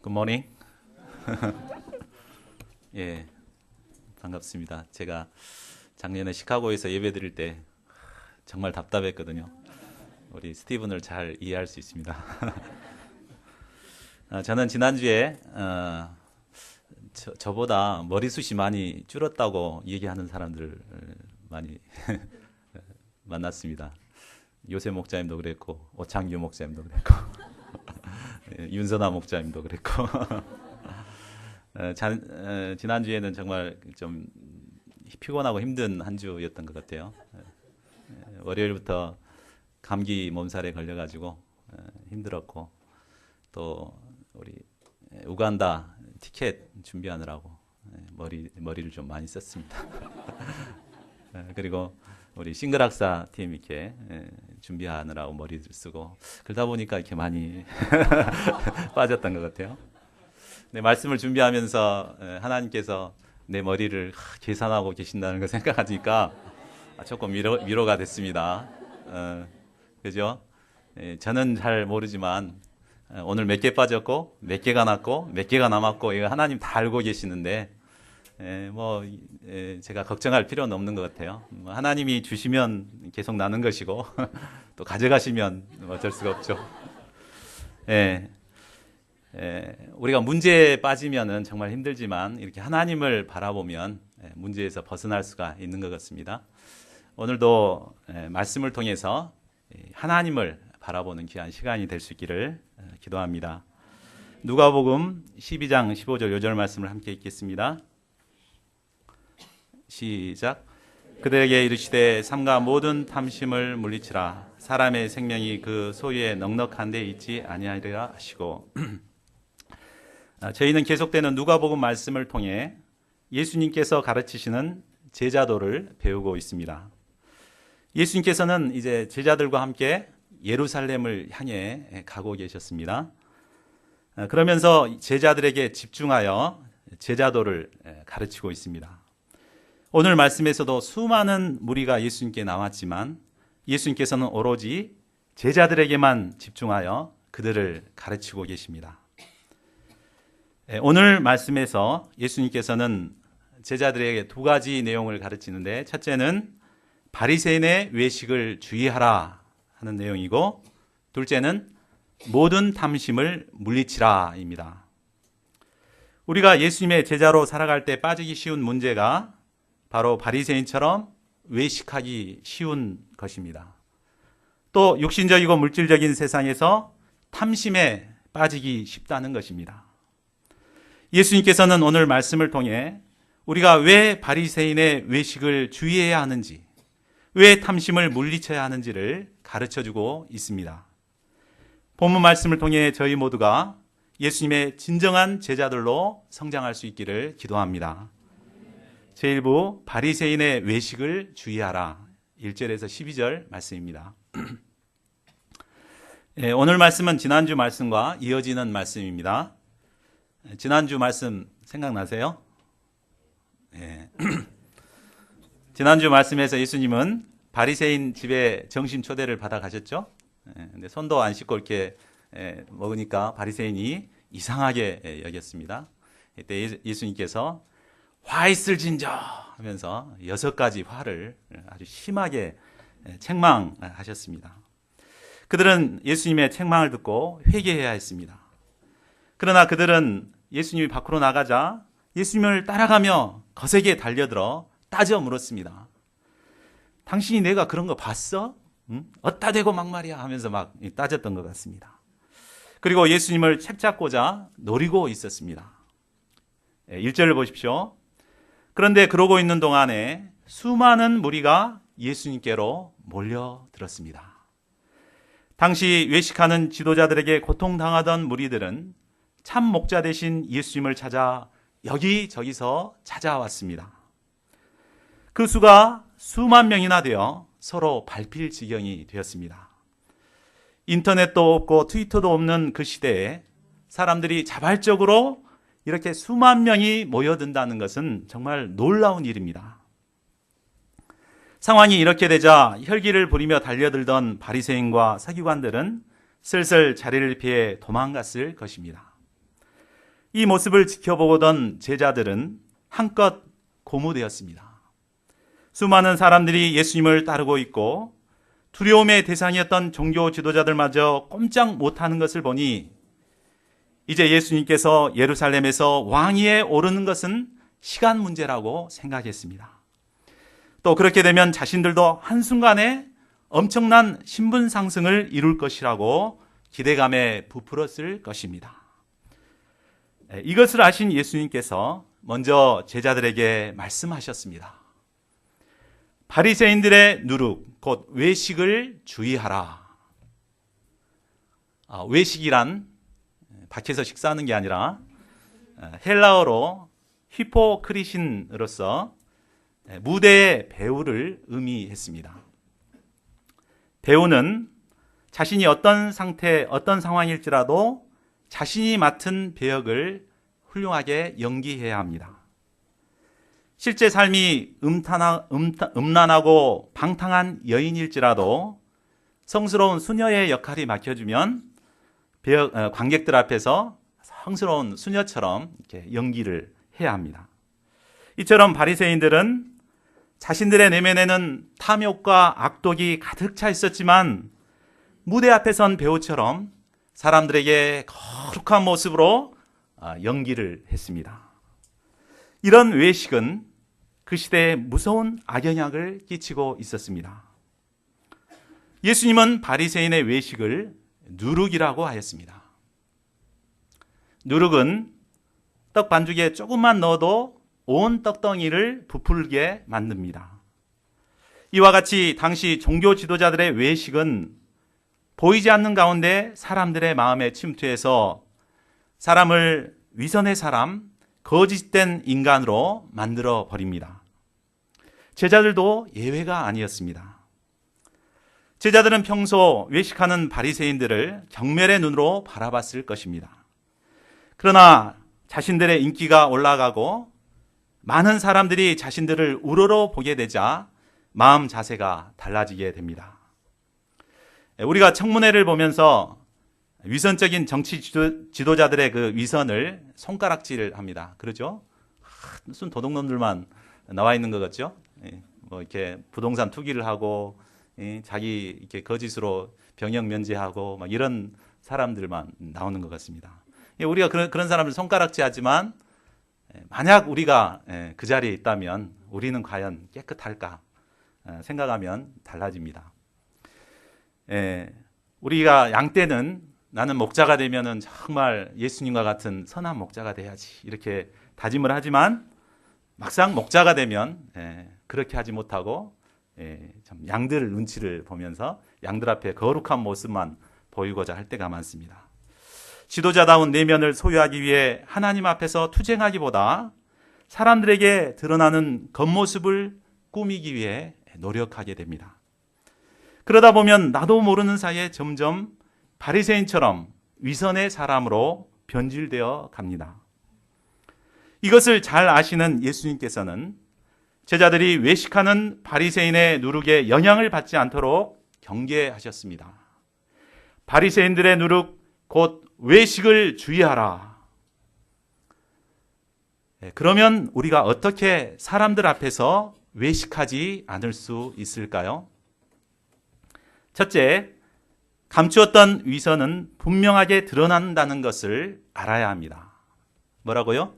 굿모닝. 예, 반갑습니다. 제가 작년에 시카고에서 예배 드릴 때 정말 답답했거든요. 우리 스티븐을 잘 이해할 수 있습니다. 저는 지난주에 저보다 머리숱이 많이 줄었다고 얘기하는 사람들 많이 만났습니다. 요새 목사님도 그랬고, 오창규 목사님도 그랬고, 윤선아 목사님도 그랬고. 지난주에는 정말 좀 피곤하고 힘든 한 주였던 것 같아요. 월요일부터 감기 몸살에 걸려가지고 힘들었고, 또 우리 우간다 티켓 준비하느라고 머리를 좀 많이 썼습니다. 그리고 우리 싱글학사 팀 이렇게 준비하느라고 머리를 쓰고 그러다 보니까 이렇게 많이 빠졌던 것 같아요. 네, 말씀을 준비하면서 하나님께서 내 머리를 계산하고 계신다는 걸 생각하니까 조금 위로가 됐습니다. 그죠? 저는 잘 모르지만 오늘 몇 개 빠졌고 몇 개가 났고 몇 개가 남았고 이거 하나님 다 알고 계시는데 제가 걱정할 필요는 없는 것 같아요. 하나님이 주시면 계속 나는 것이고 또 가져가시면 어쩔 수가 없죠. 우리가 문제에 빠지면은 정말 힘들지만 이렇게 하나님을 바라보면 문제에서 벗어날 수가 있는 것 같습니다. 오늘도 말씀을 통해서 하나님을 바라보는 귀한 시간이 될 수 있기를 기도합니다. 누가복음 12장 15절 요절 말씀을 함께 읽겠습니다. 시작. 그들에게 이르시되 삼가 모든 탐심을 물리치라. 사람의 생명이 그 소유에 넉넉한 데 있지 아니하리라 하시고. 저희는 계속되는 누가복음 말씀을 통해 예수님께서 가르치시는 제자도를 배우고 있습니다. 예수님께서는 이제 제자들과 함께 예루살렘을 향해 가고 계셨습니다. 그러면서 제자들에게 집중하여 제자도를 가르치고 있습니다. 오늘 말씀에서도 수많은 무리가 예수님께 나왔지만 예수님께서는 오로지 제자들에게만 집중하여 그들을 가르치고 계십니다. 오늘 말씀에서 예수님께서는 제자들에게 두 가지 내용을 가르치는데, 첫째는 바리새인의 외식을 주의하라 하는 내용이고, 둘째는 모든 탐심을 물리치라입니다. 우리가 예수님의 제자로 살아갈 때 빠지기 쉬운 문제가 바로 바리새인처럼 외식하기 쉬운 것입니다. 또 육신적이고 물질적인 세상에서 탐심에 빠지기 쉽다는 것입니다. 예수님께서는 오늘 말씀을 통해 우리가 왜 바리새인의 외식을 주의해야 하는지, 왜 탐심을 물리쳐야 하는지를 가르쳐주고 있습니다. 본문 말씀을 통해 저희 모두가 예수님의 진정한 제자들로 성장할 수 있기를 기도합니다. 제1부 바리새인의 외식을 주의하라. 1절에서 12절 말씀입니다. 오늘 말씀은 지난주 말씀과 이어지는 말씀입니다. 지난주 말씀 생각나세요? 지난주 말씀에서 예수님은 바리새인 집에 점심 초대를 받아 가셨죠. 근데 손도 안 씻고 이렇게 먹으니까 바리새인이 이상하게 여겼습니다. 이때 예수님께서 화 있을진저 하면서 6가지 화를 아주 심하게 책망하셨습니다. 그들은 예수님의 책망을 듣고 회개해야 했습니다. 그러나 그들은 예수님이 밖으로 나가자 예수님을 따라가며 거세게 달려들어 따져 물었습니다. 당신이 내가 그런 거 봤어? 응? 어따 대고 막말이야 하면서 막 따졌던 것 같습니다. 그리고 예수님을 책잡고자 노리고 있었습니다. 1절을 보십시오. 그런데 그러고 있는 동안에 수많은 무리가 예수님께로 몰려들었습니다. 당시 외식하는 지도자들에게 고통당하던 무리들은 참 목자 되신 예수님을 찾아 여기저기서 찾아왔습니다. 그 수가 수만 명이나 되어 서로 밟힐 지경이 되었습니다. 인터넷도 없고 트위터도 없는 그 시대에 사람들이 자발적으로 이렇게 수만 명이 모여든다는 것은 정말 놀라운 일입니다. 상황이 이렇게 되자 혈기를 부리며 달려들던 바리새인과 서기관들은 슬슬 자리를 피해 도망갔을 것입니다. 이 모습을 지켜보던 제자들은 한껏 고무되었습니다. 수많은 사람들이 예수님을 따르고 있고 두려움의 대상이었던 종교 지도자들마저 꼼짝 못하는 것을 보니 이제 예수님께서 예루살렘에서 왕위에 오르는 것은 시간 문제라고 생각했습니다. 또 그렇게 되면 자신들도 한순간에 엄청난 신분 상승을 이룰 것이라고 기대감에 부풀었을 것입니다. 이것을 아신 예수님께서 먼저 제자들에게 말씀하셨습니다. 바리새인들의 누룩, 곧 외식을 주의하라. 외식이란 밖에서 식사하는 게 아니라 헬라어로 히포크리신으로서 무대의 배우를 의미했습니다. 배우는 자신이 어떤 상태, 어떤 상황일지라도 자신이 맡은 배역을 훌륭하게 연기해야 합니다. 실제 삶이 음란하고 방탕한 여인일지라도 성스러운 수녀의 역할이 맡겨주면 관객들 앞에서 성스러운 수녀처럼 이렇게 연기를 해야 합니다. 이처럼 바리새인들은 자신들의 내면에는 탐욕과 악독이 가득 차 있었지만 무대 앞에 선 배우처럼 사람들에게 거룩한 모습으로 연기를 했습니다. 이런 외식은 그 시대에 무서운 악영향을 끼치고 있었습니다. 예수님은 바리새인의 외식을 누룩이라고 하였습니다. 누룩은 떡 반죽에 조금만 넣어도 온 떡덩이를 부풀게 만듭니다. 이와 같이 당시 종교 지도자들의 외식은 보이지 않는 가운데 사람들의 마음에 침투해서 사람을 위선의 사람, 거짓된 인간으로 만들어 버립니다. 제자들도 예외가 아니었습니다. 제자들은 평소 외식하는 바리새인들을 경멸의 눈으로 바라봤을 것입니다. 그러나 자신들의 인기가 올라가고 많은 사람들이 자신들을 우러러 보게 되자 마음 자세가 달라지게 됩니다. 우리가 청문회를 보면서 위선적인 정치 지도자들의 그 위선을 손가락질을 합니다. 그러죠? 무슨 도둑놈들만 나와 있는 것 같죠? 뭐 이렇게 부동산 투기를 하고 자기 이렇게 거짓으로 병역 면제하고 막 이런 사람들만 나오는 것 같습니다. 우리가 그런 사람을 손가락질하지만 만약 우리가 그 자리에 있다면 우리는 과연 깨끗할까 생각하면 달라집니다. 우리가 양떼는 나는 목자가 되면은 정말 예수님과 같은 선한 목자가 돼야지 이렇게 다짐을 하지만 막상 목자가 되면 그렇게 하지 못하고 참 양들 눈치를 보면서 양들 앞에 거룩한 모습만 보이고자 할 때가 많습니다. 지도자다운 내면을 소유하기 위해 하나님 앞에서 투쟁하기보다 사람들에게 드러나는 겉모습을 꾸미기 위해 노력하게 됩니다. 그러다 보면 나도 모르는 사이에 점점 바리새인처럼 위선의 사람으로 변질되어 갑니다. 이것을 잘 아시는 예수님께서는 제자들이 외식하는 바리새인의 누룩에 영향을 받지 않도록 경계하셨습니다. 바리새인들의 누룩 곧 외식을 주의하라. 그러면 우리가 어떻게 사람들 앞에서 외식하지 않을 수 있을까요? 첫째, 감추었던 위선은 분명하게 드러난다는 것을 알아야 합니다. 뭐라고요?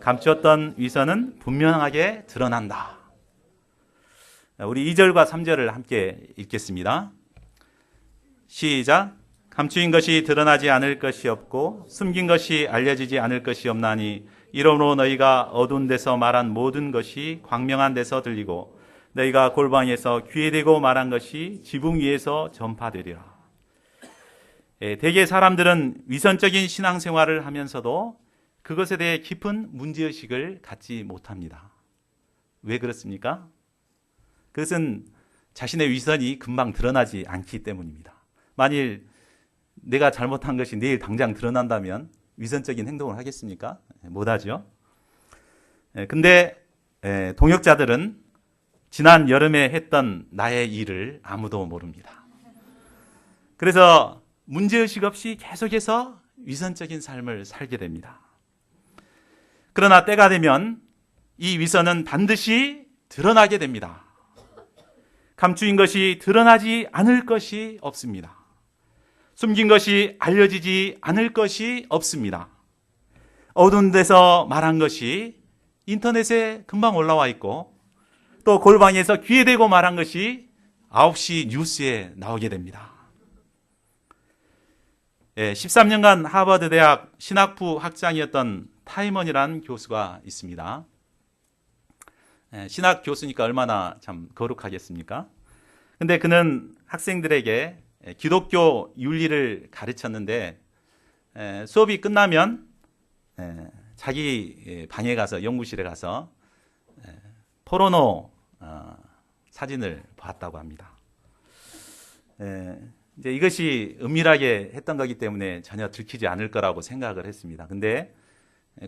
감추었던 위선은 분명하게 드러난다. 우리 2절과 3절을 함께 읽겠습니다. 시작. 감추인 것이 드러나지 않을 것이 없고 숨긴 것이 알려지지 않을 것이 없나니 이러므로 너희가 어두운 데서 말한 모든 것이 광명한 데서 들리고 너희가 골방에서 귀에 대고 말한 것이 지붕 위에서 전파되리라. 대개 사람들은 위선적인 신앙생활을 하면서도 그것에 대해 깊은 문제의식을 갖지 못합니다. 왜 그렇습니까? 그것은 자신의 위선이 금방 드러나지 않기 때문입니다. 만일 내가 잘못한 것이 내일 당장 드러난다면 위선적인 행동을 하겠습니까? 못하죠. 근데 동역자들은 지난 여름에 했던 나의 일을 아무도 모릅니다. 그래서 문제의식 없이 계속해서 위선적인 삶을 살게 됩니다. 그러나 때가 되면 이 위선은 반드시 드러나게 됩니다. 감추인 것이 드러나지 않을 것이 없습니다. 숨긴 것이 알려지지 않을 것이 없습니다. 어두운 데서 말한 것이 인터넷에 금방 올라와 있고, 또 골방에서 귀에 대고 말한 것이 9시 뉴스에 나오게 됩니다. 13년간 하버드 대학 신학부 학장이었던 타이먼이라는 교수가 있습니다. 신학 교수니까 얼마나 참 거룩하겠습니까? 근데 그는 학생들에게 기독교 윤리를 가르쳤는데, 수업이 끝나면 자기 방에 가서, 연구실에 가서 포르노 사진을 봤다고 합니다. 이제 이것이 은밀하게 했던 거기 때문에 전혀 들키지 않을 거라고 생각을 했습니다. 근데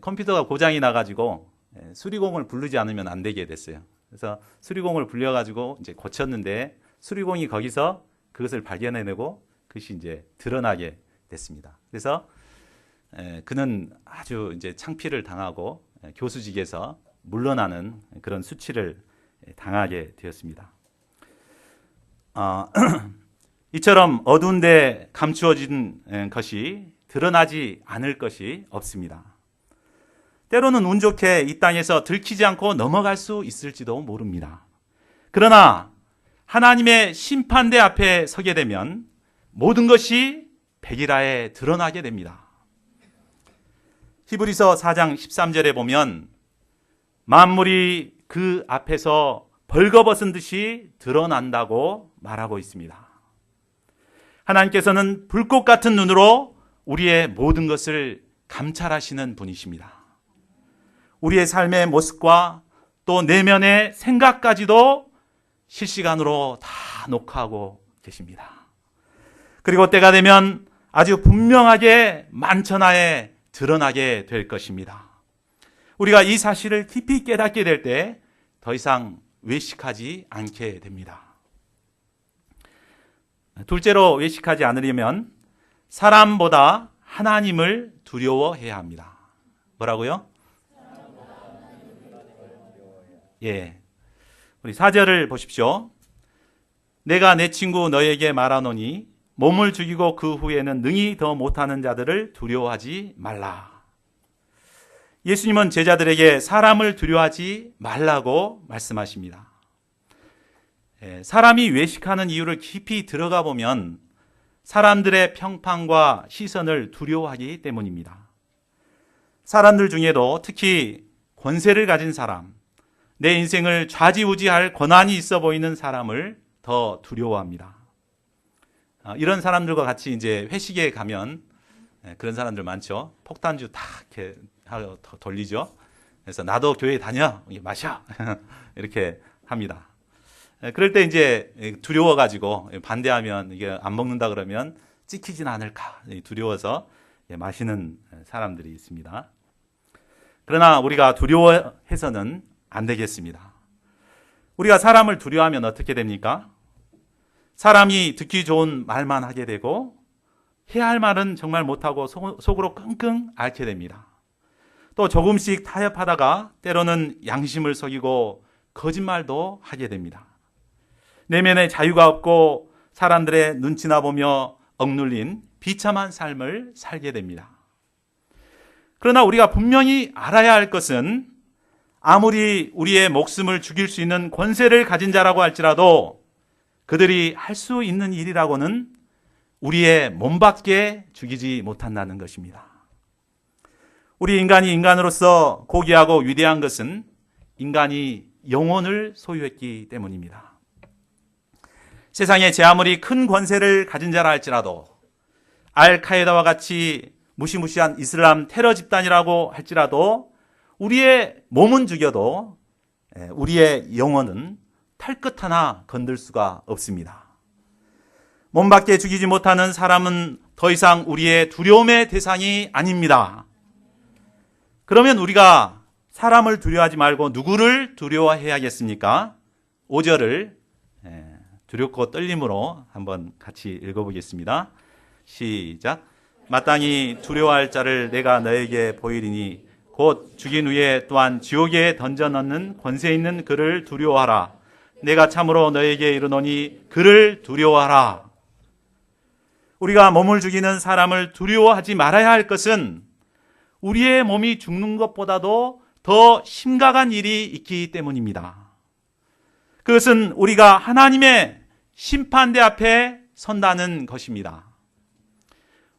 컴퓨터가 고장이 나가지고 수리공을 부르지 않으면 안 되게 됐어요. 그래서 수리공을 불려가지고 이제 고쳤는데, 수리공이 거기서 그것을 발견해내고 그것이 이제 드러나게 됐습니다. 그래서 그는 아주 이제 창피를 당하고 교수직에서 물러나는 그런 수치를 당하게 되었습니다. 이처럼 어두운 데 감추어진 것이 드러나지 않을 것이 없습니다. 때로는 운 좋게 이 땅에서 들키지 않고 넘어갈 수 있을지도 모릅니다. 그러나 하나님의 심판대 앞에 서게 되면 모든 것이 백일하에 드러나게 됩니다. 히브리서 4장 13절에 보면 만물이 그 앞에서 벌거벗은 듯이 드러난다고 말하고 있습니다. 하나님께서는 불꽃 같은 눈으로 우리의 모든 것을 감찰하시는 분이십니다. 우리의 삶의 모습과 또 내면의 생각까지도 실시간으로 다 녹화하고 계십니다. 그리고 때가 되면 아주 분명하게 만천하에 드러나게 될 것입니다. 우리가 이 사실을 깊이 깨닫게 될 때 더 이상 외식하지 않게 됩니다. 둘째로 외식하지 않으려면 사람보다 하나님을 두려워해야 합니다. 뭐라고요? 예. 우리 4절을 보십시오. 내가 내 친구 너에게 말하노니 몸을 죽이고 그 후에는 능히 더 못하는 자들을 두려워하지 말라. 예수님은 제자들에게 사람을 두려워하지 말라고 말씀하십니다. 사람이 외식하는 이유를 깊이 들어가 보면 사람들의 평판과 시선을 두려워하기 때문입니다. 사람들 중에도 특히 권세를 가진 사람, 내 인생을 좌지우지할 권한이 있어 보이는 사람을 더 두려워합니다. 이런 사람들과 같이 이제 회식에 가면 그런 사람들 많죠. 폭탄주 다 이렇게 돌리죠. 그래서 나도 교회 다녀, 마셔 이렇게 합니다. 그럴 때 이제 두려워가지고 반대하면 이게 안 먹는다 그러면 찍히진 않을까 두려워서 마시는 사람들이 있습니다. 그러나 우리가 두려워해서는 안 되겠습니다. 우리가 사람을 두려워하면 어떻게 됩니까? 사람이 듣기 좋은 말만 하게 되고 해야 할 말은 정말 못하고 속으로 끙끙 앓게 됩니다. 또 조금씩 타협하다가 때로는 양심을 속이고 거짓말도 하게 됩니다. 내면에 자유가 없고 사람들의 눈치나 보며 억눌린 비참한 삶을 살게 됩니다. 그러나 우리가 분명히 알아야 할 것은 아무리 우리의 목숨을 죽일 수 있는 권세를 가진 자라고 할지라도 그들이 할 수 있는 일이라고는 우리의 몸밖에 죽이지 못한다는 것입니다. 우리 인간이 인간으로서 고귀하고 위대한 것은 인간이 영혼을 소유했기 때문입니다. 세상에 제 아무리 큰 권세를 가진 자라 할지라도 알카에다와 같이 무시무시한 이슬람 테러 집단이라고 할지라도 우리의 몸은 죽여도 우리의 영혼은 털끝 하나 건들 수가 없습니다. 몸밖에 죽이지 못하는 사람은 더 이상 우리의 두려움의 대상이 아닙니다. 그러면 우리가 사람을 두려워하지 말고 누구를 두려워해야겠습니까? 5절을 두렵고 떨림으로 한번 같이 읽어보겠습니다. 시작. 마땅히 두려워할 자를 내가 너에게 보이리니 곧 죽인 후에 또한 지옥에 던져 넣는 권세 있는 그를 두려워하라. 내가 참으로 너에게 이르노니 그를 두려워하라. 우리가 몸을 죽이는 사람을 두려워하지 말아야 할 것은 우리의 몸이 죽는 것보다도 더 심각한 일이 있기 때문입니다. 그것은 우리가 하나님의 심판대 앞에 선다는 것입니다.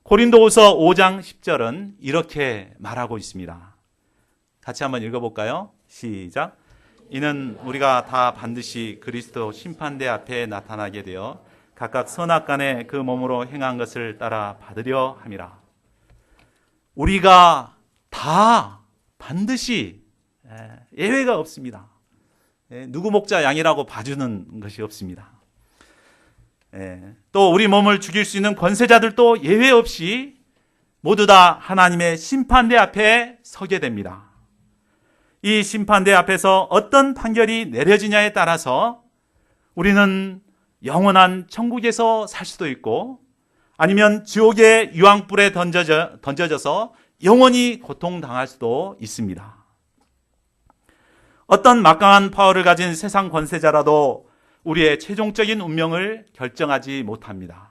고린도후서 5장 10절은 이렇게 말하고 있습니다. 같이 한번 읽어볼까요? 시작. 이는 우리가 다 반드시 그리스도 심판대 앞에 나타나게 되어 각각 선악간에 그 몸으로 행한 것을 따라 받으려 함이라. 우리가 다 반드시 예외가 없습니다. 누구 목자 양이라고 봐주는 것이 없습니다. 또 우리 몸을 죽일 수 있는 권세자들도 예외 없이 모두 다 하나님의 심판대 앞에 서게 됩니다. 이 심판대 앞에서 어떤 판결이 내려지냐에 따라서 우리는 영원한 천국에서 살 수도 있고 아니면 지옥의 유황불에 던져져서 영원히 고통당할 수도 있습니다. 어떤 막강한 파워를 가진 세상 권세자라도 우리의 최종적인 운명을 결정하지 못합니다.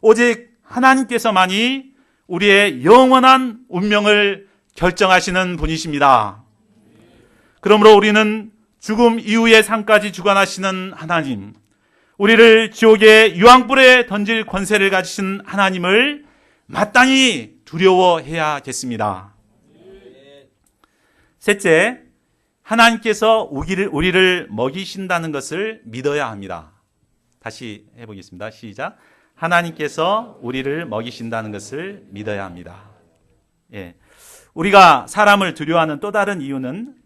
오직 하나님께서만이 우리의 영원한 운명을 결정하시는 분이십니다. 그러므로 우리는 죽음 이후의 삶까지 주관하시는 하나님, 우리를 지옥의 유황불에 던질 권세를 가지신 하나님을 마땅히 두려워해야겠습니다. 셋째, 하나님께서 우리를 먹이신다는 것을 믿어야 합니다. 다시 해보겠습니다. 시작. 하나님께서 우리를 먹이신다는 것을 믿어야 합니다. 우리가 사람을 두려워하는 또 다른 이유는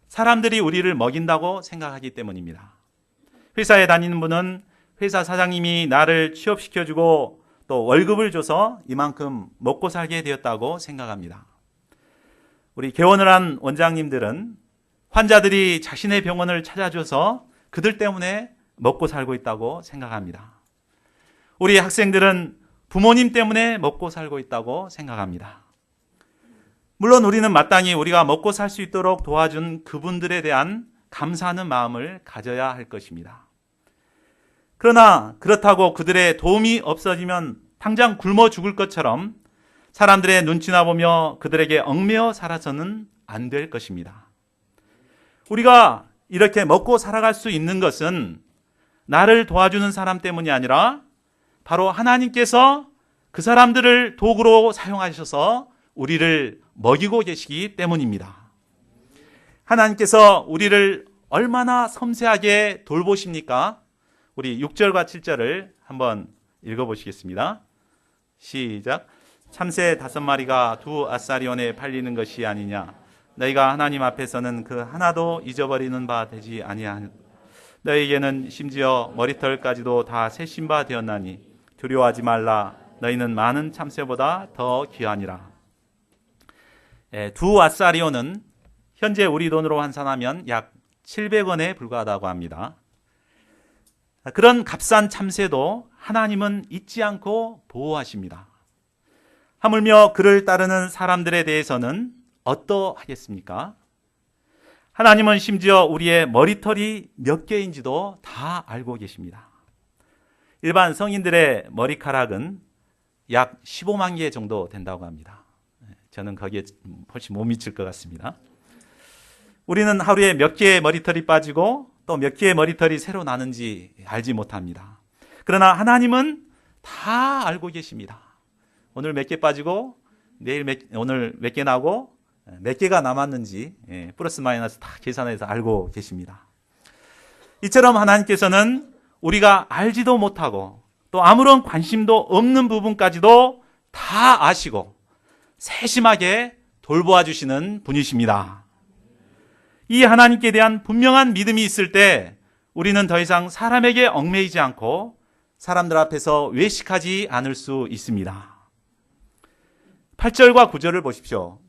사람들이 우리를 먹인다고 생각하기 때문입니다. 회사에 다니는 분은 회사 사장님이 나를 취업시켜주고 또 월급을 줘서 이만큼 먹고 살게 되었다고 생각합니다. 우리 개원을 한 원장님들은 환자들이 자신의 병원을 찾아줘서 그들 때문에 먹고 살고 있다고 생각합니다. 우리 학생들은 부모님 때문에 먹고 살고 있다고 생각합니다. 물론 우리는 마땅히 우리가 먹고 살 수 있도록 도와준 그분들에 대한 감사하는 마음을 가져야 할 것입니다. 그러나 그렇다고 그들의 도움이 없어지면 당장 굶어 죽을 것처럼 사람들의 눈치나 보며 그들에게 얽매여 살아서는 안 될 것입니다. 우리가 이렇게 먹고 살아갈 수 있는 것은 나를 도와주는 사람 때문이 아니라 바로 하나님께서 그 사람들을 도구로 사용하셔서 우리를 먹이고 계시기 때문입니다. 하나님께서 우리를 얼마나 섬세하게 돌보십니까? 우리 6절과 7절을 한번 읽어보시겠습니다. 시작. 참새 5마리가 두 아사리온에 팔리는 것이 아니냐. 너희가 하나님 앞에서는 그 하나도 잊어버리는 바 되지 아니하냐. 너희에게는 심지어 머리털까지도 다 세신 바 되었나니 두려워하지 말라. 너희는 많은 참새보다 더 귀하니라. 두 아사리온은 현재 우리 돈으로 환산하면 약 700원에 불과하다고 합니다. 그런 값싼 참새도 하나님은 잊지 않고 보호하십니다. 하물며 그를 따르는 사람들에 대해서는 어떠하겠습니까? 하나님은 심지어 우리의 머리털이 몇 개인지도 다 알고 계십니다. 일반 성인들의 머리카락은 약 15만 개 정도 된다고 합니다. 저는 거기에 훨씬 못 미칠 것 같습니다. 우리는 하루에 몇 개의 머리털이 빠지고 또 몇 개의 머리털이 새로 나는지 알지 못합니다. 그러나 하나님은 다 알고 계십니다. 오늘 몇 개 빠지고 오늘 몇 개 나고 몇 개가 남았는지 플러스 마이너스 다 계산해서 알고 계십니다. 이처럼 하나님께서는 우리가 알지도 못하고 또 아무런 관심도 없는 부분까지도 다 아시고 세심하게 돌보아 주시는 분이십니다. 이 하나님께 대한 분명한 믿음이 있을 때 우리는 더 이상 사람에게 얽매이지 않고 사람들 앞에서 외식하지 않을 수 있습니다. 8절과 9절을 보십시오.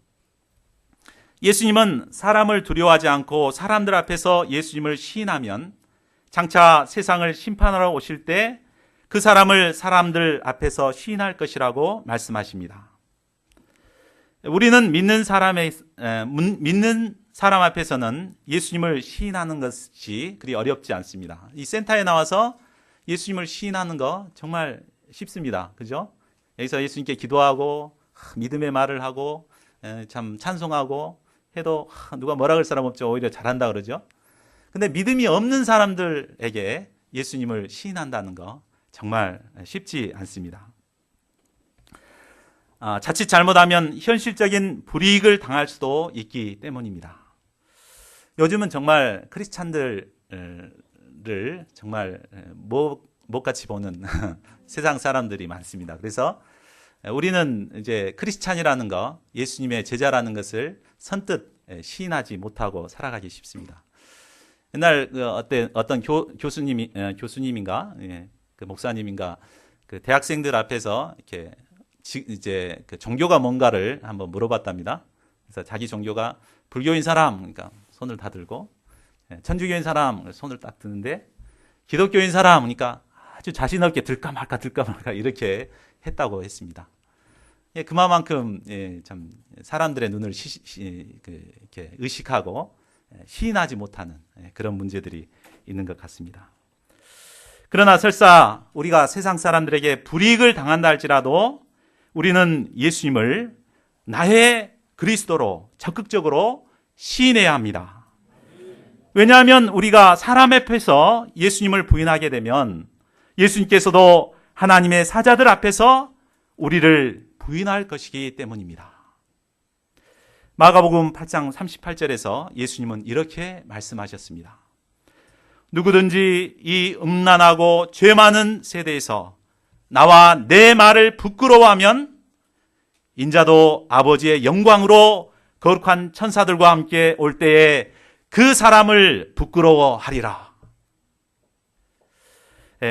예수님은 사람을 두려워하지 않고 사람들 앞에서 예수님을 시인하면 장차 세상을 심판하러 오실 때 그 사람을 사람들 앞에서 시인할 것이라고 말씀하십니다. 우리는 믿는 사람 앞에서는 예수님을 시인하는 것이 그리 어렵지 않습니다. 이 센터에 나와서 예수님을 시인하는 거 정말 쉽습니다. 그죠? 여기서 예수님께 기도하고 믿음의 말을 하고 참 찬송하고 해도 누가 뭐라 그럴 사람 없죠. 오히려 잘한다 그러죠. 근데 믿음이 없는 사람들에게 예수님을 시인한다는 거 정말 쉽지 않습니다. 자칫 잘못하면 현실적인 불이익을 당할 수도 있기 때문입니다. 요즘은 정말 크리스찬들을 정말 못같이 보는 세상 사람들이 많습니다. 그래서 우리는 이제 크리스찬이라는 거, 예수님의 제자라는 것을 선뜻 시인하지 못하고 살아가기 쉽습니다. 옛날 어떤 교수님인가, 그 목사님인가, 그 대학생들 앞에서 이렇게 이제 그 종교가 뭔가를 한번 물어봤답니다. 그래서 자기 종교가 불교인 사람, 그러니까 손을 다 들고, 천주교인 사람 손을 딱 드는데, 기독교인 사람, 그러니까 아주 자신 없게 들까 말까 이렇게 했다고 했습니다. 그만큼 참 사람들의 눈을 이렇게 의식하고 시인하지 못하는 그런 문제들이 있는 것 같습니다. 그러나 설사 우리가 세상 사람들에게 불이익을 당한다 할지라도 우리는 예수님을 나의 그리스도로 적극적으로 시인해야 합니다. 왜냐하면 우리가 사람 앞에서 예수님을 부인하게 되면 예수님께서도 하나님의 사자들 앞에서 우리를 부인할 것이기 때문입니다. 마가복음 8장 38절에서 예수님은 이렇게 말씀하셨습니다. 누구든지 이 음란하고 죄 많은 세대에서 나와 내 말을 부끄러워하면 인자도 아버지의 영광으로 거룩한 천사들과 함께 올 때에 그 사람을 부끄러워하리라.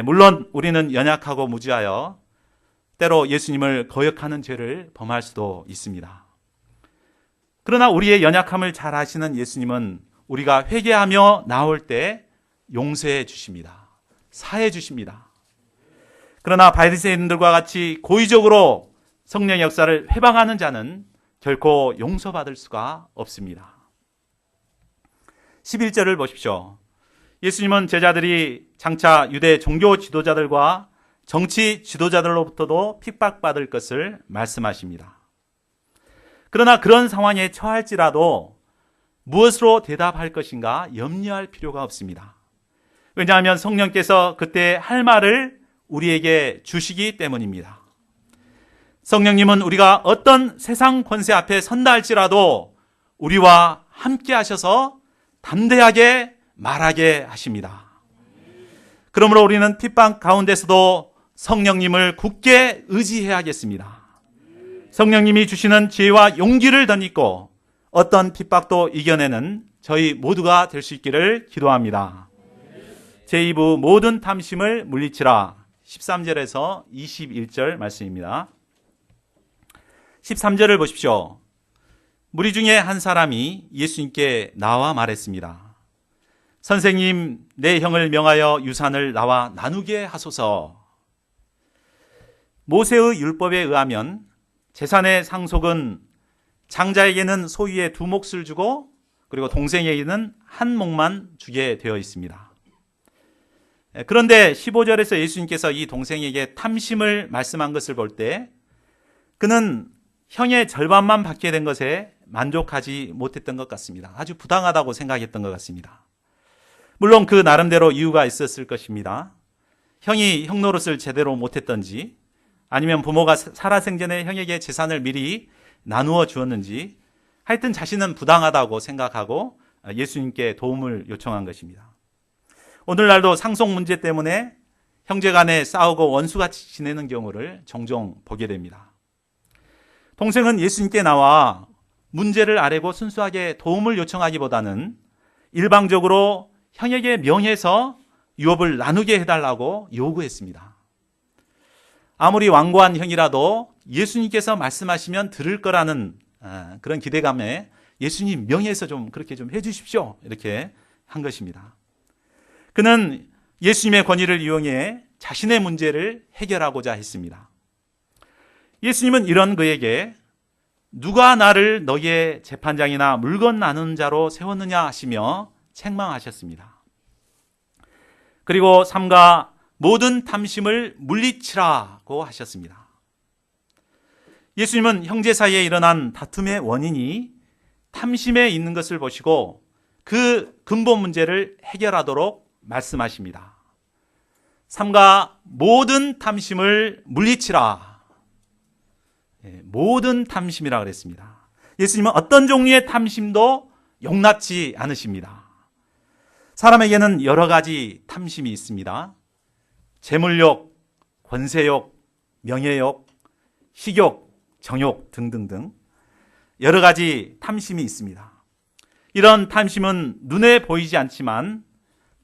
물론 우리는 연약하고 무지하여 때로 예수님을 거역하는 죄를 범할 수도 있습니다. 그러나 우리의 연약함을 잘 아시는 예수님은 우리가 회개하며 나올 때 용서해 주십니다. 사해 주십니다. 그러나 바리새인들과 같이 고의적으로 성령의 역사를 회방하는 자는 결코 용서받을 수가 없습니다. 11절을 보십시오. 예수님은 제자들이 장차 유대 종교 지도자들과 정치 지도자들로부터도 핍박받을 것을 말씀하십니다. 그러나 그런 상황에 처할지라도 무엇으로 대답할 것인가 염려할 필요가 없습니다. 왜냐하면 성령께서 그때 할 말을 우리에게 주시기 때문입니다. 성령님은 우리가 어떤 세상 권세 앞에 선다 할지라도 우리와 함께 하셔서 담대하게 말하게 하십니다. 그러므로 우리는 핍박 가운데서도 성령님을 굳게 의지해야겠습니다. 성령님이 주시는 지혜와 용기를 덧입고 어떤 핍박도 이겨내는 저희 모두가 될 수 있기를 기도합니다. 제2부 모든 탐심을 물리치라 13절에서 21절 말씀입니다. 13절을 보십시오. 무리 중에 한 사람이 예수님께 나와 말했습니다. 선생님, 내 형을 명하여 유산을 나와 나누게 하소서. 모세의 율법에 의하면 재산의 상속은 장자에게는 소유의 2몫을 주고 그리고 동생에게는 1몫만 주게 되어 있습니다. 그런데 15절에서 예수님께서 이 동생에게 탐심을 말씀한 것을 볼 때 그는 형의 절반만 받게 된 것에 만족하지 못했던 것 같습니다. 아주 부당하다고 생각했던 것 같습니다. 물론 그 나름대로 이유가 있었을 것입니다. 형이 형 노릇을 제대로 못했던지 아니면 부모가 살아생전에 형에게 재산을 미리 나누어 주었는지 하여튼 자신은 부당하다고 생각하고 예수님께 도움을 요청한 것입니다. 오늘날도 상속 문제 때문에 형제간에 싸우고 원수같이 지내는 경우를 종종 보게 됩니다. 동생은 예수님께 나와 문제를 아뢰고 순수하게 도움을 요청하기보다는 일방적으로 형에게 명해서 유업을 나누게 해달라고 요구했습니다. 아무리 완고한 형이라도 예수님께서 말씀하시면 들을 거라는 그런 기대감에 예수님 명예에서 좀 그렇게 좀 해주십시오. 이렇게 한 것입니다. 그는 예수님의 권위를 이용해 자신의 문제를 해결하고자 했습니다. 예수님은 이런 그에게 누가 나를 너희의 재판장이나 물건 나누는 자로 세웠느냐 하시며 책망하셨습니다. 그리고 삼가 모든 탐심을 물리치라고 하셨습니다. 예수님은 형제 사이에 일어난 다툼의 원인이 탐심에 있는 것을 보시고 그 근본 문제를 해결하도록 말씀하십니다. 삼가 모든 탐심을 물리치라. 모든 탐심이라 그랬습니다. 예수님은 어떤 종류의 탐심도 용납지 않으십니다. 사람에게는 여러 가지 탐심이 있습니다. 재물욕, 권세욕, 명예욕, 식욕, 정욕 등등등 여러 가지 탐심이 있습니다. 이런 탐심은 눈에 보이지 않지만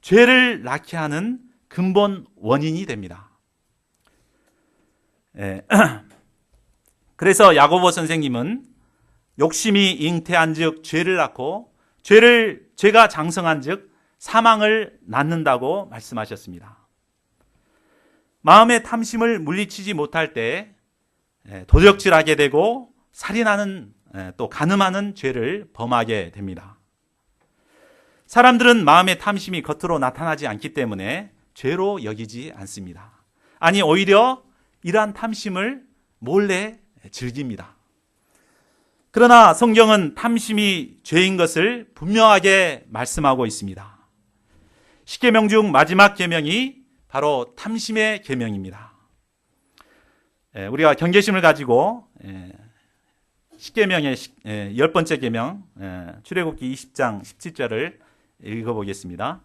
죄를 낳게 하는 근본 원인이 됩니다. 그래서 야고보 선생님은 욕심이 잉태한 즉 죄를 낳고 죄가 장성한 즉 사망을 낳는다고 말씀하셨습니다. 마음의 탐심을 물리치지 못할 때 도적질하게 되고 살인하는 또 간음하는 죄를 범하게 됩니다. 사람들은 마음의 탐심이 겉으로 나타나지 않기 때문에 죄로 여기지 않습니다. 아니 오히려 이러한 탐심을 몰래 즐깁니다. 그러나 성경은 탐심이 죄인 것을 분명하게 말씀하고 있습니다. 10계명 중 마지막 계명이 바로 탐심의 계명입니다. 우리가 경계심을 가지고 10계명의 10번째 계명 출애굽기 20장 17절을 읽어보겠습니다.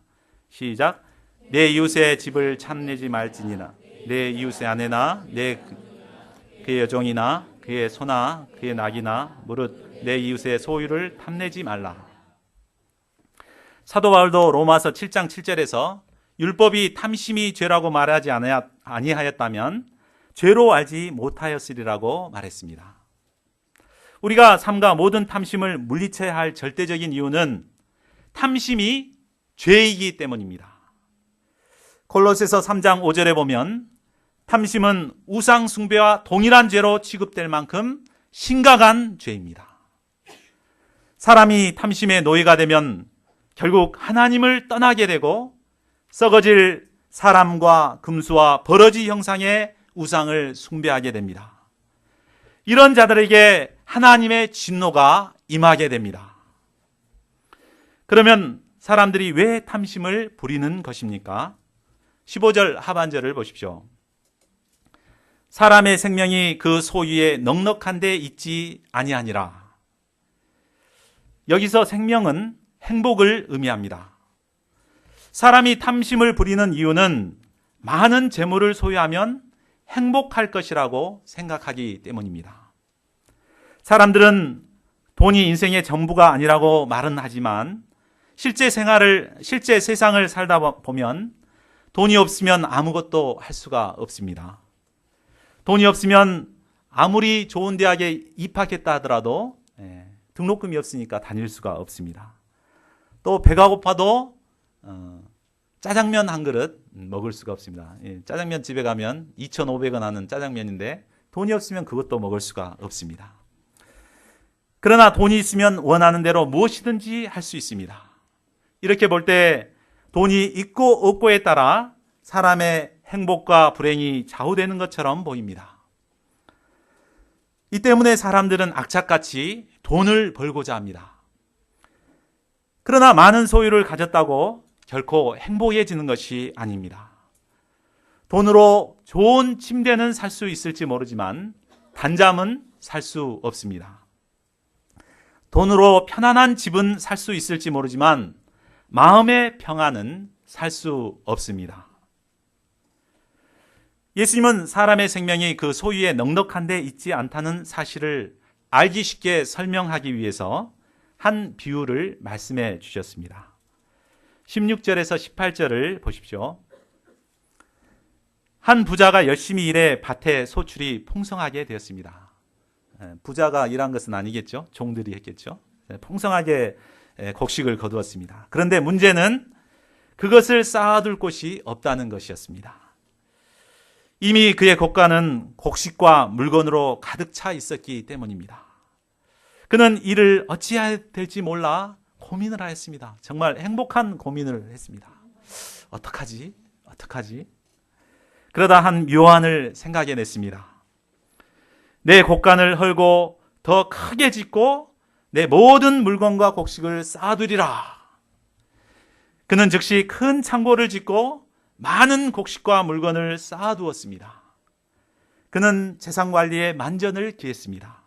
시작. 내 이웃의 집을 탐내지 말지니라. 내 이웃의 아내나 그의 여종이나 그의 소나 그의 낙이나 무릇 내 이웃의 소유를 탐내지 말라. 사도 바울도 로마서 7장 7절에서 율법이 탐심이 죄라고 말하지 아니하였다면 죄로 알지 못하였으리라고 말했습니다. 우리가 삼가 모든 탐심을 물리쳐야 할 절대적인 이유는 탐심이 죄이기 때문입니다. 골로새서 3장 5절에 보면 탐심은 우상 숭배와 동일한 죄로 취급될 만큼 심각한 죄입니다. 사람이 탐심의 노예가 되면 결국 하나님을 떠나게 되고 썩어질 사람과 금수와 버러지 형상의 우상을 숭배하게 됩니다. 이런 자들에게 하나님의 진노가 임하게 됩니다. 그러면 사람들이 왜 탐심을 부리는 것입니까? 15절 하반절을 보십시오. 사람의 생명이 그 소유에 넉넉한 데 있지 아니하니라. 여기서 생명은 행복을 의미합니다. 사람이 탐심을 부리는 이유는 많은 재물을 소유하면 행복할 것이라고 생각하기 때문입니다. 사람들은 돈이 인생의 전부가 아니라고 말은 하지만 실제 세상을 살다 보면 돈이 없으면 아무것도 할 수가 없습니다. 돈이 없으면 아무리 좋은 대학에 입학했다 하더라도 등록금이 없으니까 다닐 수가 없습니다. 또 배가 고파도 짜장면 한 그릇 먹을 수가 없습니다. 짜장면 집에 가면 2,500원 하는 짜장면인데 돈이 없으면 그것도 먹을 수가 없습니다. 그러나 돈이 있으면 원하는 대로 무엇이든지 할 수 있습니다. 이렇게 볼 때 돈이 있고 없고에 따라 사람의 행복과 불행이 좌우되는 것처럼 보입니다. 이 때문에 사람들은 악착같이 돈을 벌고자 합니다. 그러나 많은 소유를 가졌다고 결코 행복해지는 것이 아닙니다. 돈으로 좋은 침대는 살 수 있을지 모르지만 단잠은 살 수 없습니다. 돈으로 편안한 집은 살 수 있을지 모르지만 마음의 평안은 살 수 없습니다. 예수님은 사람의 생명이 그 소유에 넉넉한 데 있지 않다는 사실을 알기 쉽게 설명하기 위해서 한 비유를 말씀해 주셨습니다. 16절에서 18절을 보십시오. 한 부자가 열심히 일해 밭에 소출이 풍성하게 되었습니다. 부자가 일한 것은 아니겠죠. 종들이 했겠죠. 풍성하게 곡식을 거두었습니다. 그런데 문제는 그것을 쌓아둘 곳이 없다는 것이었습니다. 이미 그의 곡간은 곡식과 물건으로 가득 차 있었기 때문입니다. 그는 이를 어찌해야 될지 몰라 고민을 하였습니다. 정말 행복한 고민을 했습니다. 어떡하지? 어떡하지? 그러다 한 묘안을 생각해냈습니다. 내 곡간을 헐고 더 크게 짓고 내 모든 물건과 곡식을 쌓아두리라. 그는 즉시 큰 창고를 짓고 많은 곡식과 물건을 쌓아두었습니다. 그는 재산 관리에 만전을 기했습니다.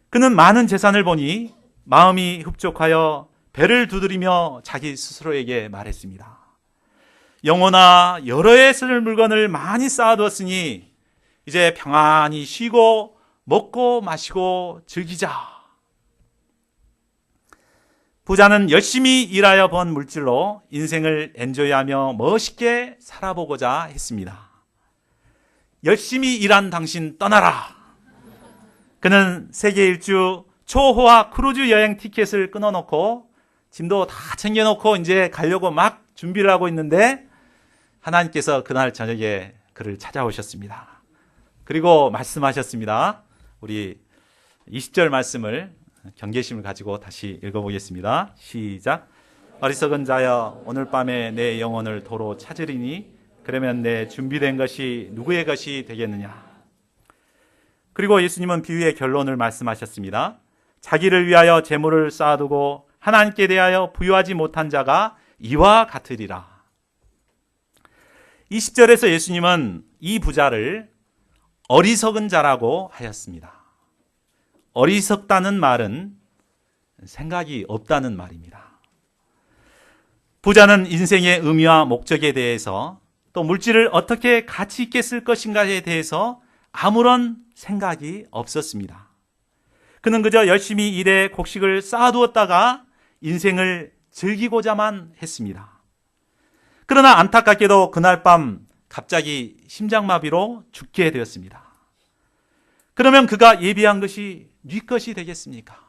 그는 많은 재산을 보니 마음이 흡족하여 배를 두드리며 자기 스스로에게 말했습니다. 영혼아, 여러 해 쓸 물건을 많이 쌓아두었으니 이제 평안히 쉬고 먹고 마시고 즐기자. 부자는 열심히 일하여 번 물질로 인생을 엔조이하며 멋있게 살아보고자 했습니다. 열심히 일한 당신 떠나라. 그는 세계 일주 초호화 크루즈 여행 티켓을 끊어놓고 짐도 다 챙겨놓고 이제 가려고 막 준비를 하고 있는데 하나님께서 그날 저녁에 그를 찾아오셨습니다. 그리고 말씀하셨습니다. 우리 20절 말씀을 경계심을 가지고 다시 읽어보겠습니다. 시작. 어리석은 자여, 오늘 밤에 내 영혼을 도로 찾으리니 그러면 내 준비된 것이 누구의 것이 되겠느냐. 그리고 예수님은 비유의 결론을 말씀하셨습니다. 자기를 위하여 재물을 쌓아두고 하나님께 대하여 부유하지 못한 자가 이와 같으리라. 20절에서 예수님은 이 부자를 어리석은 자라고 하였습니다. 어리석다는 말은 생각이 없다는 말입니다. 부자는 인생의 의미와 목적에 대해서 또 물질을 어떻게 가치 있게 쓸 것인가에 대해서 아무런 생각이 없었습니다. 그는 그저 열심히 일해 곡식을 쌓아두었다가 인생을 즐기고자만 했습니다. 그러나 안타깝게도 그날 밤 갑자기 심장마비로 죽게 되었습니다. 그러면 그가 예비한 것이 네 것이 되겠습니까?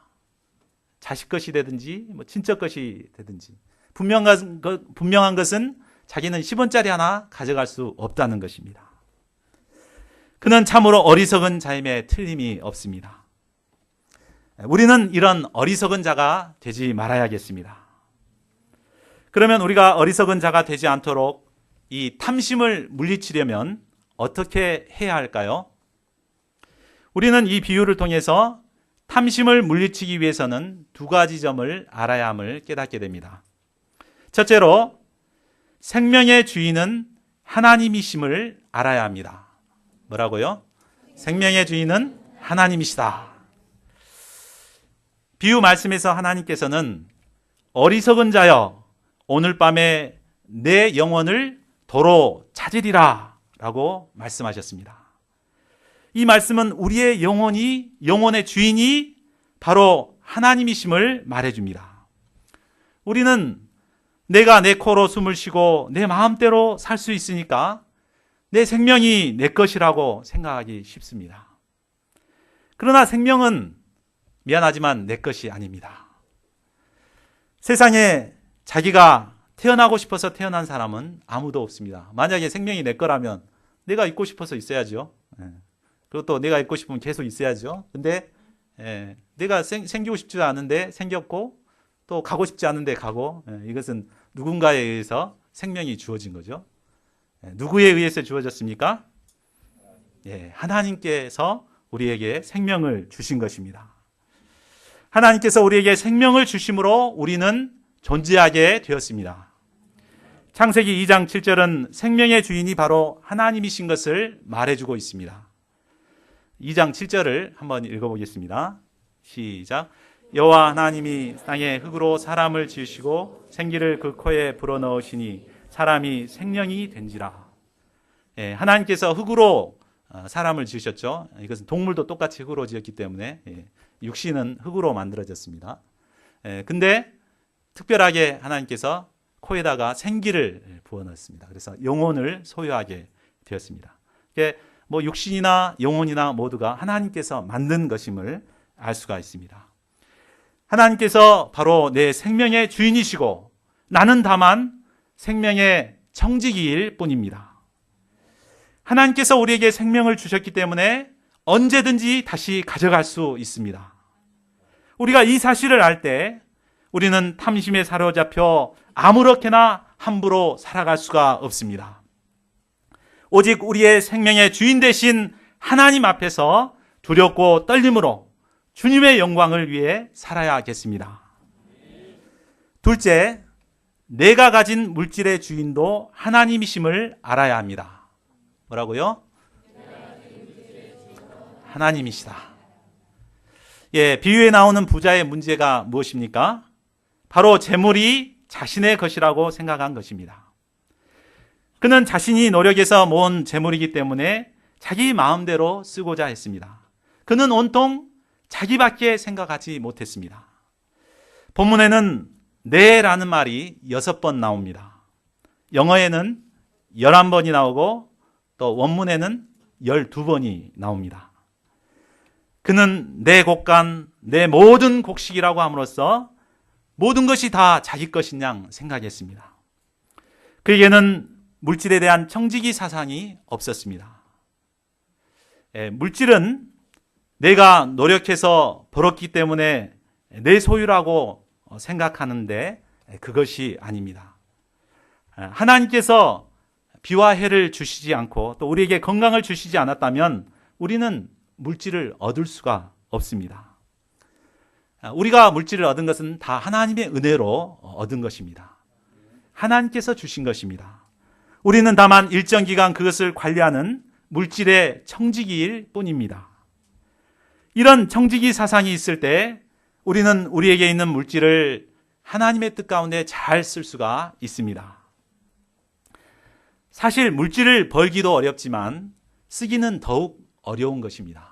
자식 것이 되든지 친척 것이 되든지 분명한 것은 자기는 10원짜리 하나 가져갈 수 없다는 것입니다. 그는 참으로 어리석은 자임에 틀림이 없습니다. 우리는 이런 어리석은 자가 되지 말아야겠습니다. 그러면 우리가 어리석은 자가 되지 않도록 이 탐심을 물리치려면 어떻게 해야 할까요? 우리는 이 비유를 통해서 탐심을 물리치기 위해서는 두 가지 점을 알아야 함을 깨닫게 됩니다. 첫째로 생명의 주인은 하나님이심을 알아야 합니다. 뭐라고요? 생명의 주인은 하나님이시다. 비유 말씀에서 하나님께서는 어리석은 자여, 오늘 밤에 내 영혼을 도로 찾으리라 라고 말씀하셨습니다. 이 말씀은 우리의 영혼의 주인이 바로 하나님이심을 말해줍니다. 우리는 내가 내 코로 숨을 쉬고 내 마음대로 살 수 있으니까 내 생명이 내 것이라고 생각하기 쉽습니다. 그러나 생명은 미안하지만 내 것이 아닙니다. 세상에 자기가 태어나고 싶어서 태어난 사람은 아무도 없습니다. 만약에 생명이 내 거라면 내가 있고 싶어서 있어야죠. 그리고 또 내가 있고 싶으면 계속 있어야죠. 근데 내가 생기고 싶지 않은데 생겼고 또 가고 싶지 않은데 가고, 이것은 누군가에 의해서 생명이 주어진 거죠. 누구에 의해서 주어졌습니까? 하나님께서 우리에게 생명을 주신 것입니다. 하나님께서 우리에게 생명을 주심으로 우리는 존재하게 되었습니다. 창세기 2장 7절은 생명의 주인이 바로 하나님이신 것을 말해주고 있습니다. 2장 7절을 한번 읽어보겠습니다. 시작. 여호와 하나님이 땅에 흙으로 사람을 지으시고 생기를 그 코에 불어넣으시니 사람이 생명이 된지라. 하나님께서 흙으로 사람을 지으셨죠. 이것은 동물도 똑같이 흙으로 지었기 때문에 육신은 흙으로 만들어졌습니다. 근데 특별하게 하나님께서 코에다가 생기를 부어넣었습니다. 그래서 영혼을 소유하게 되었습니다. 뭐 육신이나 영혼이나 모두가 하나님께서 만든 것임을 알 수가 있습니다. 하나님께서 바로 내 생명의 주인이시고 나는 다만 생명의 청지기일 뿐입니다. 하나님께서 우리에게 생명을 주셨기 때문에 언제든지 다시 가져갈 수 있습니다. 우리가 이 사실을 알 때 우리는 탐심에 사로잡혀 아무렇게나 함부로 살아갈 수가 없습니다. 오직 우리의 생명의 주인 되신 하나님 앞에서 두렵고 떨림으로 주님의 영광을 위해 살아야겠습니다. 둘째, 내가 가진 물질의 주인도 하나님이심을 알아야 합니다. 뭐라고요? 하나님이시다. 비유에 나오는 부자의 문제가 무엇입니까? 바로 재물이 자신의 것이라고 생각한 것입니다. 그는 자신이 노력해서 모은 재물이기 때문에 자기 마음대로 쓰고자 했습니다. 그는 온통 자기밖에 생각하지 못했습니다. 본문에는 네라는 말이 6번 나옵니다. 영어에는 11번이 나오고 또 원문에는 12번이 나옵니다. 그는 내 곡간, 내 모든 곡식이라고 함으로써 모든 것이 다 자기 것인 양 생각했습니다. 그에게는 물질에 대한 청지기 사상이 없었습니다. 물질은 내가 노력해서 벌었기 때문에 내 소유라고 생각하는데 그것이 아닙니다. 하나님께서 비와 해를 주시지 않고 또 우리에게 건강을 주시지 않았다면 우리는 물질을 얻을 수가 없습니다. 우리가 물질을 얻은 것은 다 하나님의 은혜로 얻은 것입니다. 하나님께서 주신 것입니다. 우리는 다만 일정 기간 그것을 관리하는 물질의 청지기일 뿐입니다. 이런 청지기 사상이 있을 때 우리는 우리에게 있는 물질을 하나님의 뜻 가운데 잘 쓸 수가 있습니다. 사실 물질을 벌기도 어렵지만 쓰기는 더욱 어려운 것입니다.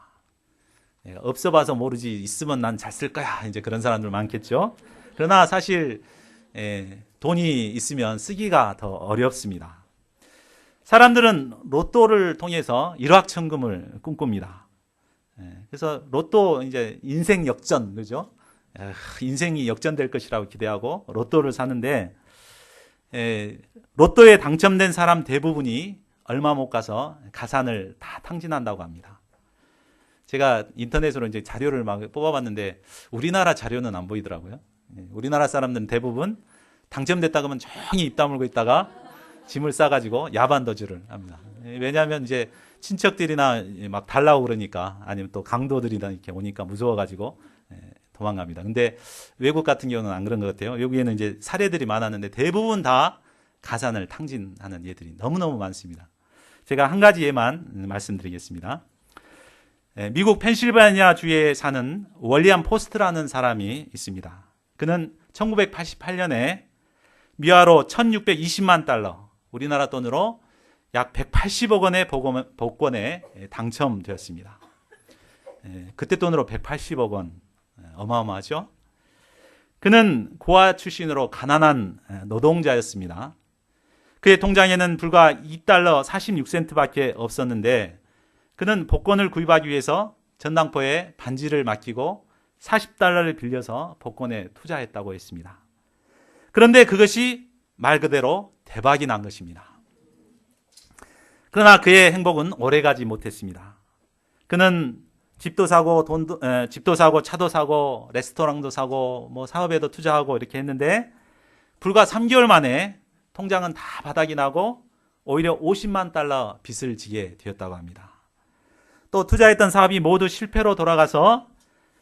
없어 봐서 모르지 있으면 난 잘 쓸 거야. 이제 그런 사람들 많겠죠. 그러나 사실 돈이 있으면 쓰기가 더 어렵습니다. 사람들은 로또를 통해서 일확천금을 꿈꿉니다. 그래서 로또 이제 인생 역전, 그죠? 인생이 역전될 것이라고 기대하고 로또를 사는데 로또에 당첨된 사람 대부분이 얼마 못 가서 가산을 다 탕진한다고 합니다. 제가 인터넷으로 이제 자료를 막 뽑아봤는데 우리나라 자료는 안 보이더라고요. 우리나라 사람들은 대부분 당첨됐다 그러면 조용히 입 다물고 있다가 짐을 싸가지고 야반도주를 합니다. 왜냐하면 이제 친척들이나 막 달라고 그러니까 아니면 또 강도들이나 이렇게 오니까 무서워가지고 도망갑니다. 근데 외국 같은 경우는 안 그런 것 같아요. 외국에는 이제 사례들이 많았는데 대부분 다 가산을 탕진하는 예들이 너무너무 많습니다. 제가 한 가지 예만 말씀드리겠습니다. 미국 펜실바니아 주에 사는 월리엄 포스트라는 사람이 있습니다. 그는 1988년에 미화로 1620만 달러, 우리나라 돈으로 약 180억 원의 복권에 당첨되었습니다. 그때 돈으로 180억 원, 어마어마하죠? 그는 고아 출신으로 가난한 노동자였습니다. 그의 통장에는 불과 2달러 46센트밖에 없었는데 그는 복권을 구입하기 위해서 전당포에 반지를 맡기고 40달러를 빌려서 복권에 투자했다고 했습니다. 그런데 그것이 말 그대로 대박이 난 것입니다. 그러나 그의 행복은 오래가지 못했습니다. 그는 집도 사고 집도 사고 차도 사고 레스토랑도 사고 뭐 사업에도 투자하고 이렇게 했는데 불과 3개월 만에 통장은 다 바닥이 나고 오히려 50만 달러 빚을 지게 되었다고 합니다. 또 투자했던 사업이 모두 실패로 돌아가서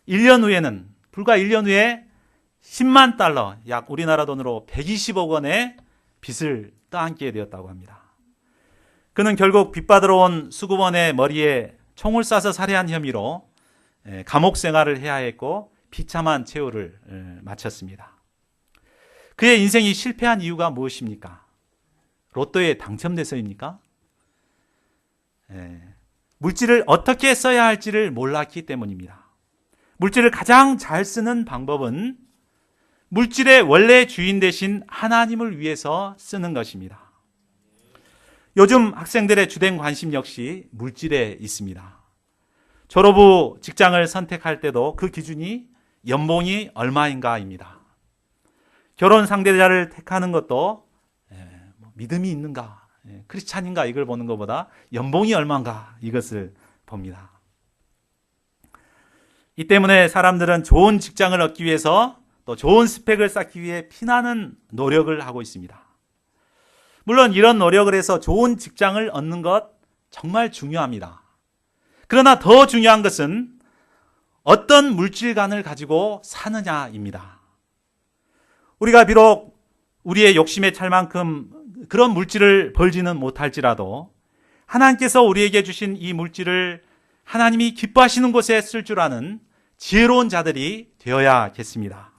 1년 후에는 불과 1년 후에 10만 달러, 약 우리나라 돈으로 120억 원의 빚을 떠안게 되었다고 합니다. 그는 결국 빚받으러 온 수급원의 머리에 총을 쏴서 살해한 혐의로 감옥 생활을 해야 했고 비참한 최후를 마쳤습니다. 그의 인생이 실패한 이유가 무엇입니까? 로또에 당첨돼서입니까? 물질을 어떻게 써야 할지를 몰랐기 때문입니다. 물질을 가장 잘 쓰는 방법은 물질의 원래 주인 되신 하나님을 위해서 쓰는 것입니다. 요즘 학생들의 주된 관심 역시 물질에 있습니다. 졸업 후 직장을 선택할 때도 그 기준이 연봉이 얼마인가입니다. 결혼 상대자를 택하는 것도 믿음이 있는가, 크리스찬인가 이걸 보는 것보다 연봉이 얼마인가 이것을 봅니다. 이 때문에 사람들은 좋은 직장을 얻기 위해서 또 좋은 스펙을 쌓기 위해 피나는 노력을 하고 있습니다. 물론 이런 노력을 해서 좋은 직장을 얻는 것 정말 중요합니다. 그러나 더 중요한 것은 어떤 물질관을 가지고 사느냐입니다. 우리가 비록 우리의 욕심에 찰 만큼 그런 물질을 벌지는 못할지라도 하나님께서 우리에게 주신 이 물질을 하나님이 기뻐하시는 곳에 쓸 줄 아는 지혜로운 자들이 되어야겠습니다.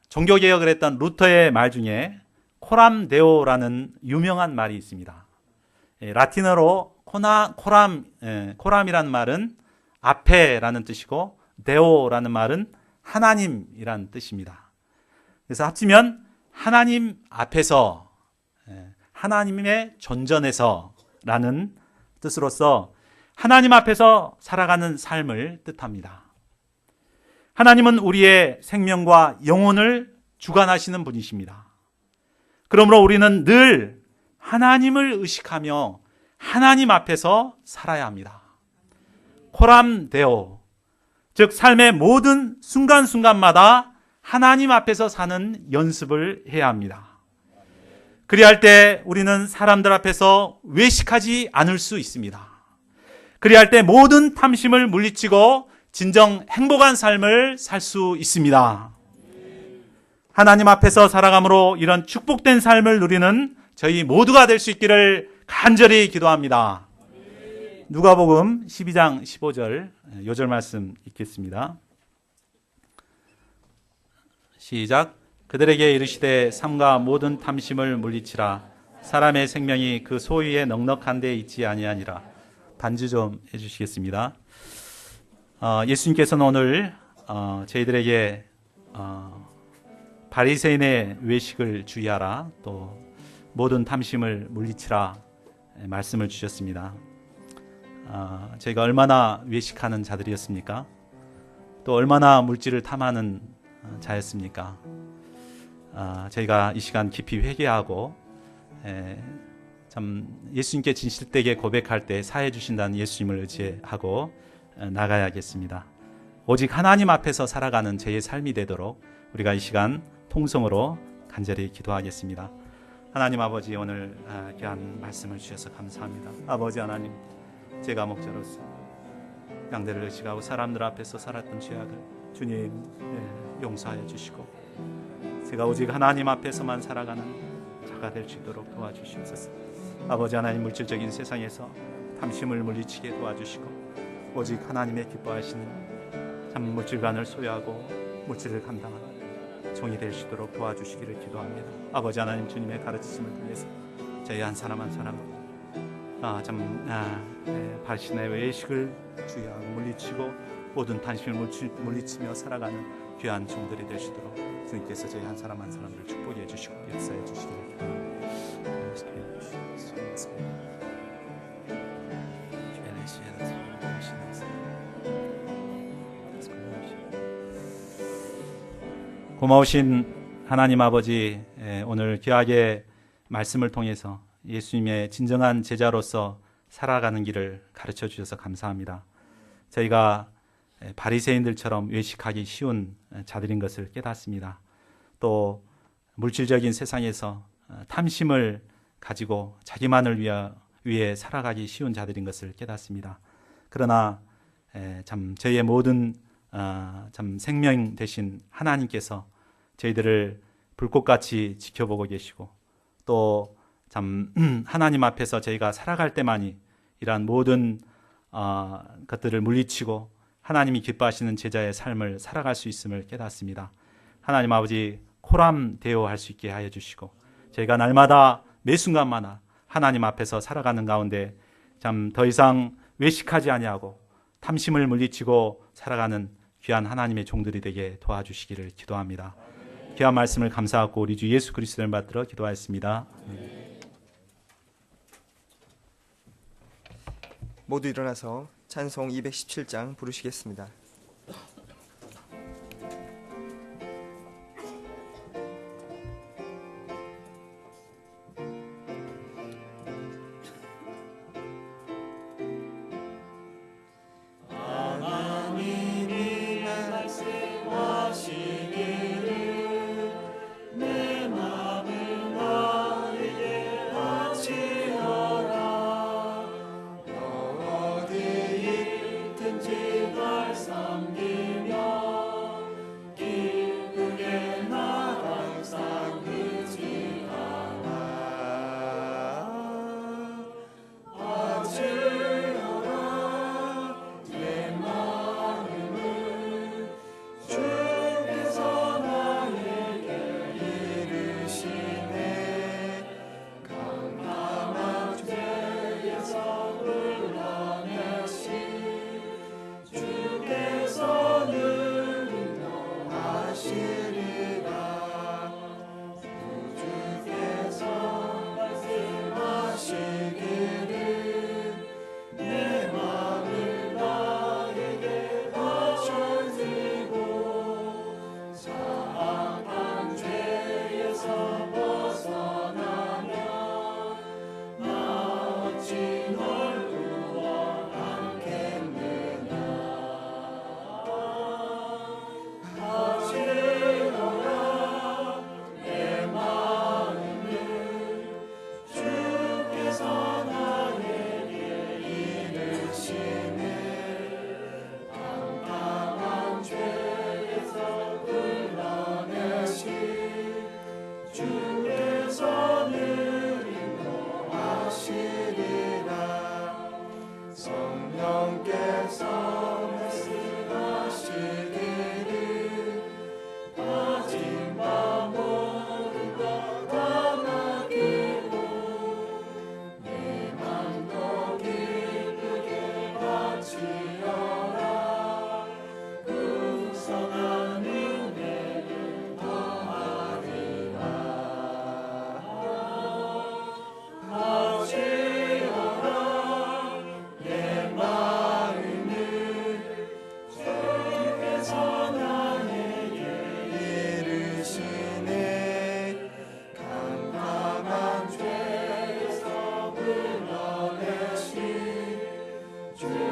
종교개혁을 했던 루터의 말 중에 코람 데오라는 유명한 말이 있습니다. 라틴어로 코람이라는 말은 앞에라는 뜻이고 데오라는 말은 하나님이라는 뜻입니다. 그래서 합치면 하나님 앞에서, 하나님의 존전에서라는 뜻으로서 하나님 앞에서 살아가는 삶을 뜻합니다. 하나님은 우리의 생명과 영혼을 주관하시는 분이십니다. 그러므로 우리는 늘 하나님을 의식하며 하나님 앞에서 살아야 합니다. 코람데오, 즉 삶의 모든 순간순간마다 하나님 앞에서 사는 연습을 해야 합니다. 그리할 때 우리는 사람들 앞에서 외식하지 않을 수 있습니다. 그리할 때 모든 탐심을 물리치고 진정 행복한 삶을 살 수 있습니다. 하나님 앞에서 살아감으로 이런 축복된 삶을 누리는 저희 모두가 될 수 있기를 간절히 기도합니다. 누가복음 12장 15절 요절 말씀 읽겠습니다. 시작. 그들에게 이르시되 삼가 모든 탐심을 물리치라. 사람의 생명이 그 소유에 넉넉한 데 있지 아니하니라. 반주 좀 해주시겠습니다. 예수님께서는 오늘 저희들에게 바리새인의 외식을 주의하라, 또 모든 탐심을 물리치라 말씀을 주셨습니다. 저희가 얼마나 외식하는 자들이었습니까? 또 얼마나 물질을 탐하는 자였습니까? 저희가 이 시간 깊이 회개하고 참 예수님께 진실되게 고백할 때 사해 주신다는 예수님을 의지하고 나가야겠습니다. 오직 하나님 앞에서 살아가는 저의 삶이 되도록 우리가 이 시간 통성으로 간절히 기도하겠습니다. 하나님 아버지, 오늘 귀한 말씀을 주셔서 감사합니다. 아버지 하나님, 제가 목자로서 양대를 의식하고 사람들 앞에서 살았던 죄악을 주님 용서하여 주시고 제가 오직 하나님 앞에서만 살아가는 자가 될 수 있도록 도와주시옵소서. 아버지 하나님, 물질적인 세상에서 탐심을 물리치게 도와주시고 오직 하나님의 기뻐하시는 참 물질관을 소유하고 물질을 감당하는 종이 될 수 있도록 도와주시기를 기도합니다. 아버지 하나님, 주님의 가르치심을 통해서 저희 한 사람 한 사람 발신의 외식을 주의하고 물리치고 모든 탐심을 물리치며 살아가는 귀한 종들이 될 수 있도록 주님께서 저희 한 사람 한 사람을 축복해 주시고 역사해 주시기를 기도합니다. 고마우신 하나님 아버지, 오늘 귀하게 말씀을 통해서 예수님의 진정한 제자로서 살아가는 길을 가르쳐 주셔서 감사합니다. 저희가 바리새인들처럼 외식하기 쉬운 자들인 것을 깨닫습니다. 또 물질적인 세상에서 탐심을 가지고 자기만을 위해 살아가기 쉬운 자들인 것을 깨닫습니다. 그러나 참 저희의 모든 참 생명 되신 하나님께서 저희들을 불꽃같이 지켜보고 계시고 또 참 하나님 앞에서 저희가 살아갈 때만이 이러한 모든 것들을 물리치고 하나님이 기뻐하시는 제자의 삶을 살아갈 수 있음을 깨닫습니다. 하나님 아버지, 코람 데오 할 수 있게 하여 주시고 저희가 날마다 매 순간마다 하나님 앞에서 살아가는 가운데 참 더 이상 외식하지 아니하고 탐심을 물리치고 살아가는 귀한 하나님의 종들이 되게 도와주시기를 기도합니다. 귀한 말씀을 감사하고 우리 주 예수 그리스도를 받들어 기도하였습니다. 모두 일어나서 찬송 217장 부르시겠습니다.